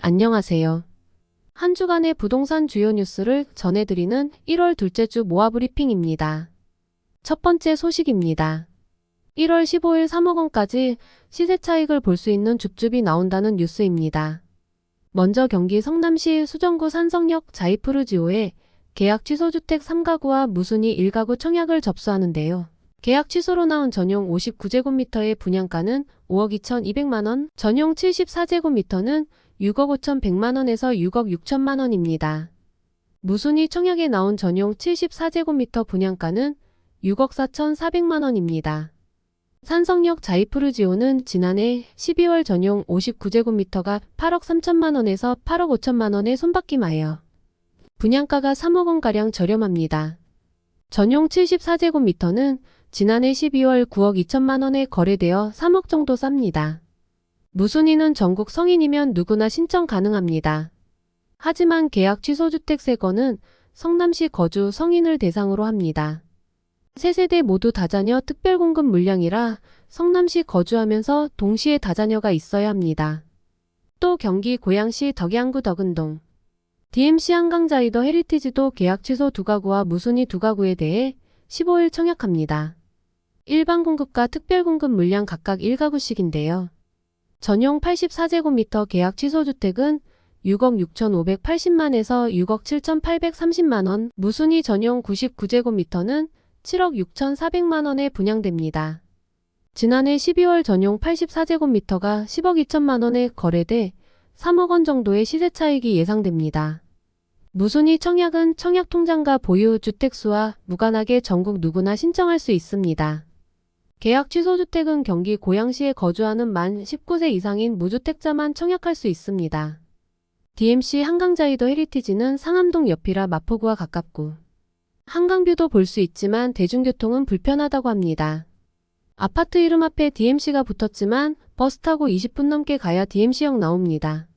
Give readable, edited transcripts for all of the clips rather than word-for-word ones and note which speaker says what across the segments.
Speaker 1: 안녕하세요. 한 주간의 부동산 주요 뉴스를 전해드리는 1월 둘째 주 모아 브리핑입니다. 첫 번째 소식입니다. 1월 15일 3억 원까지 시세 차익을 볼 수 있는 줍줍이 나온다는 뉴스입니다. 먼저 경기 성남시 수정구 산성역 자이푸르지오에 계약 취소 주택 3가구와 무순이 1가구 청약을 접수하는데요. 계약 취소로 나온 전용 59제곱미터의 분양가는 5억 2,200만원, 전용 74제곱미터는 6억 5,100만원에서 6억 6천만원입니다. 무순이 청약에 나온 전용 74제곱미터 분양가는 6억 4,400만원입니다. 산성역 자이푸르지오는 지난해 12월 전용 59제곱미터가 8억 3천만원에서 8억 5천만원에 손바뀜하여 분양가가 3억 원가량 저렴합니다. 전용 74제곱미터는 지난해 12월 9억 2천만원에 거래되어 3억 정도 쌉니다. 무순이는 전국 성인이면 누구나 신청 가능합니다. 하지만 계약 취소 주택 3건은 성남시 거주 성인을 대상으로 합니다. 3세대 모두 다자녀 특별공급 물량이라 성남시 거주하면서 동시에 다자녀가 있어야 합니다. 또 경기 고양시 덕양구 덕은동 DMC 한강자이더 헤리티지도 계약 취소 2가구와 무순이 2가구에 대해 15일 청약합니다. 일반 공급과 특별 공급 물량 각각 1가구씩인데요. 전용 84제곱미터 계약 취소 주택은 6억 6,580만에서 6억 7,830만원, 무순이 전용 99제곱미터는 7억 6,400만원에 분양됩니다. 지난해 12월 전용 84제곱미터가 10억 2천만원에 거래돼 3억 원 정도의 시세 차익이 예상됩니다. 무순이 청약은 청약통장과 보유 주택수와 무관하게 전국 누구나 신청할 수 있습니다. 계약 취소 주택은 경기 고양시에 거주하는 만 19세 이상인 무주택자만 청약할 수 있습니다. DMC 한강자이더 헤리티지는 상암동 옆이라 마포구와 가깝고 한강뷰도 볼 수 있지만 대중교통은 불편하다고 합니다. 아파트 이름 앞에 DMC가 붙었지만 버스 타고 20분 넘게 가야 DMC역 나옵니다.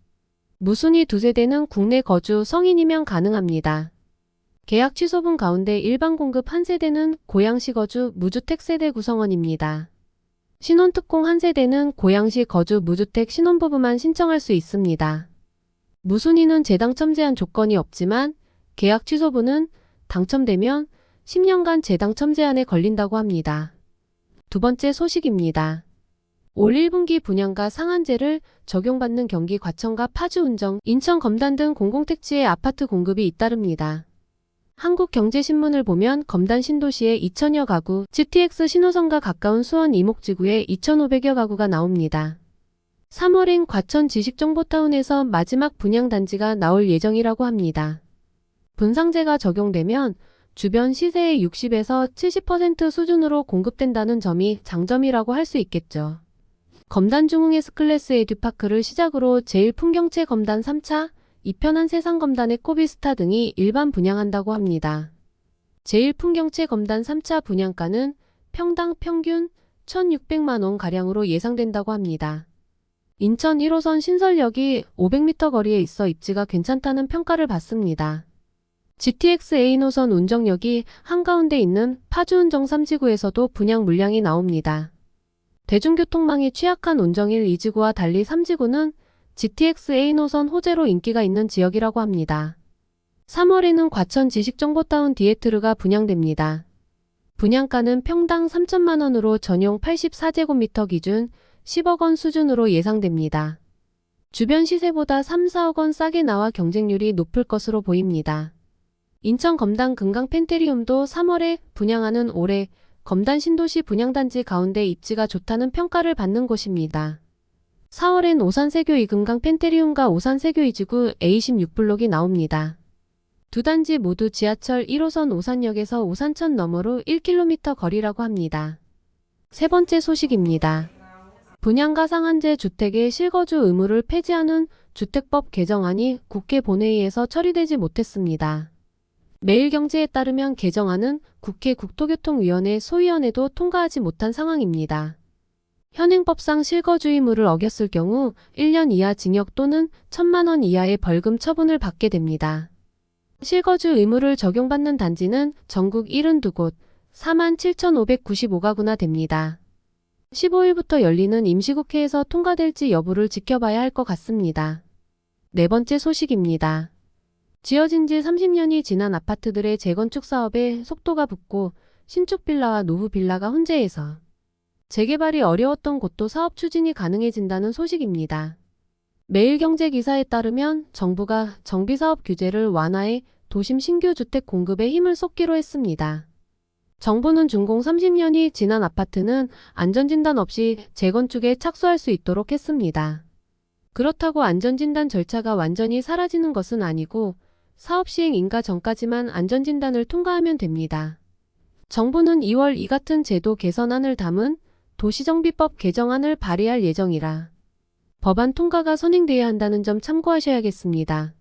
Speaker 1: 무순이 2세대는 국내 거주 성인이면 가능합니다. 계약 취소분 가운데 일반 공급 1세대는 고양시 거주 무주택 세대 구성원입니다. 신혼특공 1세대는 고양시 거주 무주택 신혼부부만 신청할 수 있습니다. 무순이는 재당첨 제한 조건이 없지만 계약 취소분은 당첨되면 10년간 재당첨 제한에 걸린다고 합니다. 두 번째 소식입니다. 올 1분기 분양가 상한제를 적용받는 경기 과천과 파주 운정, 인천 검단 등 공공택지의 아파트 공급이 잇따릅니다. 한국경제신문을 보면 검단 신도시에 2,000여 가구, GTX 신호선과 가까운 수원 이목지구에 2,500여 가구가 나옵니다. 3월엔 과천 지식정보타운에서 마지막 분양단지가 나올 예정이라고 합니다. 분상제가 적용되면 주변 시세의 60에서 70% 수준으로 공급된다는 점이 장점이라고 할 수 있겠죠. 검단 중흥 S클래스 에듀파크를 시작으로 제일풍경채 검단 3차, 이편한 세상 검단의 코비스타 등이 일반 분양한다고 합니다. 제일풍경채 검단 3차 분양가는 평당 평균 1,600만원가량으로 예상된다고 합니다. 인천 1호선 신설역이 500m 거리에 있어 입지가 괜찮다는 평가를 받습니다. GTX A노선 운정역이 한가운데 있는 파주 운정 3지구에서도 분양 물량이 나옵니다. 대중교통망이 취약한 운정 1, 2지구와 달리 3지구는 GTX A노선 호재로 인기가 있는 지역이라고 합니다. 3월에는 과천 지식정보타운 디에트르가 분양됩니다. 분양가는 평당 3천만원으로 전용 84제곱미터 기준 10억 원 수준으로 예상됩니다. 주변 시세보다 3, 4억 원 싸게 나와 경쟁률이 높을 것으로 보입니다. 인천 검단 금강 펜테리움도 3월에 분양하는 올해 검단 신도시 분양단지 가운데 입지가 좋다는 평가를 받는 곳입니다. 4월엔 오산세교 이금강 펜테리움과 오산세교 이지구 A16블록이 나옵니다. 두 단지 모두 지하철 1호선 오산역에서 오산천 너머로 1km 거리라고 합니다. 세 번째 소식입니다. 분양가 상한제 주택의 실거주 의무를 폐지하는 주택법 개정안이 국회 본회의에서 처리되지 못했습니다. 매일경제에 따르면 개정안은 국회 국토교통위원회 소위원회도 통과하지 못한 상황입니다. 현행법상 실거주 의무를 어겼을 경우 1년 이하 징역 또는 1,000만원 이하의 벌금 처분을 받게 됩니다. 실거주 의무를 적용받는 단지는 전국 72곳 47,595가구나 됩니다. 15일부터 열리는 임시국회에서 통과될지 여부를 지켜봐야 할 것 같습니다. 네 번째 소식입니다. 지어진 지 30년이 지난 아파트들의 재건축 사업에 속도가 붙고 신축 빌라와 노후 빌라가 혼재해서 재개발이 어려웠던 곳도 사업 추진이 가능해진다는 소식입니다. 매일경제 기사에 따르면 정부가 정비사업 규제를 완화해 도심 신규 주택 공급에 힘을 쏟기로 했습니다. 정부는 준공 30년이 지난 아파트는 안전진단 없이 재건축에 착수할 수 있도록 했습니다. 그렇다고 안전진단 절차가 완전히 사라지는 것은 아니고 사업 시행 인가 전까지만 안전진단을 통과하면 됩니다. 정부는 2월 이 같은 제도 개선안을 담은 도시정비법 개정안을 발의할 예정이라 법안 통과가 선행돼야 한다는 점 참고하셔야겠습니다.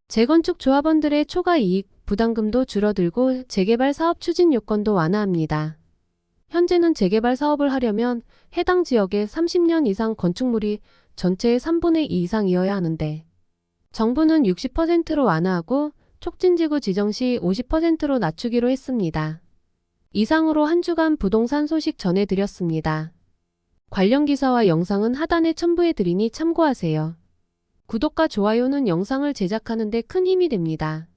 Speaker 1: 재건축 조합원들의 초과 이익, 부담금도 줄어들고 재개발 사업 추진 요건도 완화합니다. 현재는 재개발 사업을 하려면 해당 지역에 30년 이상 건축물이 전체의 3분의 2 이상이어야 하는데 정부는 60%로 완화하고 촉진지구 지정 시 50%로 낮추기로 했습니다. 이상으로 한 주간 부동산 소식 전해드렸습니다. 관련 기사와 영상은 하단에 첨부해드리니 참고하세요. 구독과 좋아요는 영상을 제작하는 데 큰 힘이 됩니다.